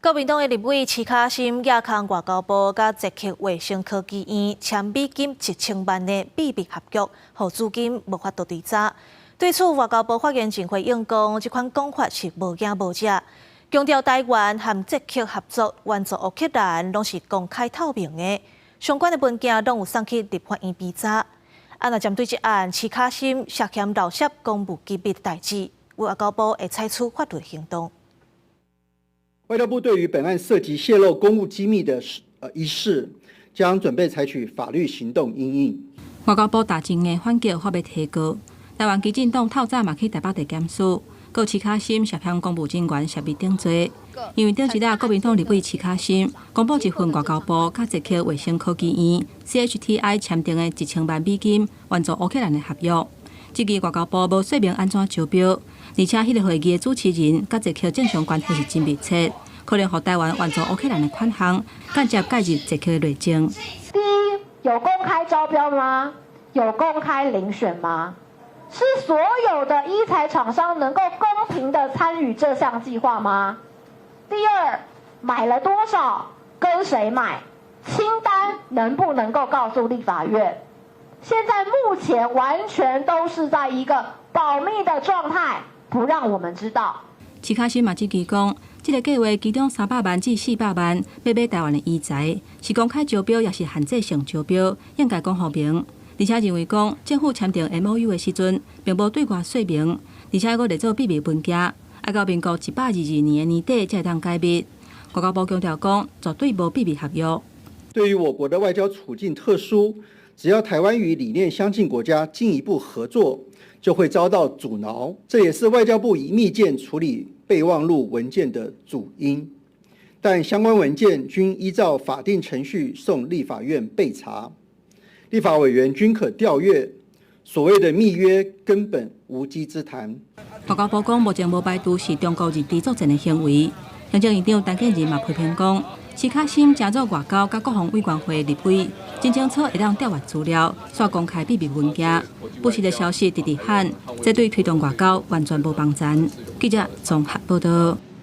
国民党的立委徐卡心亚康外交部甲捷克卫生科技院签美金1000万的秘密合约，互资金无法度追查。对此，外交部发言人回应讲，这款讲法是无影无迹，强调台湾和捷克合作援助乌克兰拢是公开透明的，相关的文件拢有送去立法院比查。若针对这案，徐卡心涉嫌盗窃公务机密的代志，外交部会采取法律行动。 外交部对于本案涉及泄露公务机密的一事，将准备采取法律行动因应。外交部大前的反击发表提告，台湾基进党透早嘛去台北地检署，告徐卡心涉嫌公务人员涉密顶罪。因为顶一日国民党立委徐卡心公布一份外交部甲捷克卫生科技院 CHTI 签订的1000万美金援助乌克兰的合约。这个外交部无说明安怎招标，而且迄个会议的主持人甲捷克正常关系是真密切，可能互台湾援助乌克兰的款项间接介入捷克的内政。第一，有公开招标吗？有公开遴选吗？是所有的医材厂商能够公平的参与这项计划吗？第二，买了多少？跟谁买？清单能不能够告诉立法院？ 现在目前完全都是在一个保密的状态，不让我们知道。徐卡心嘛指记讲，这个计划其中300万至400万要买台湾的医材，是公开招标也是限制性招标，应该讲明明。而且认为讲政府签订 MOU 的时阵，并无对外说明，而且佫列做秘密文件，要到民国122年的年底才当解密。外交部强调讲，绝对无秘密合约。对于我国的外交处境特殊。 只要台湾与理念相近国家进一步合作，就会遭到阻挠。这也是外交部以密件处理备忘录文件的主因。但相关文件均依照法定程序送立法院备查，立法委员均可调阅。所谓的密约根本无稽之谈。外交部讲，目前无排除是中国人地作战的行为。行政院长陈建仁嘛批评讲。 徐卡心加入外交甲国防委员会立委，真清楚会当调阅资料，煞公开秘密文件，不实的消息直直喊，这对推动外交完全无帮助。记者综合报道。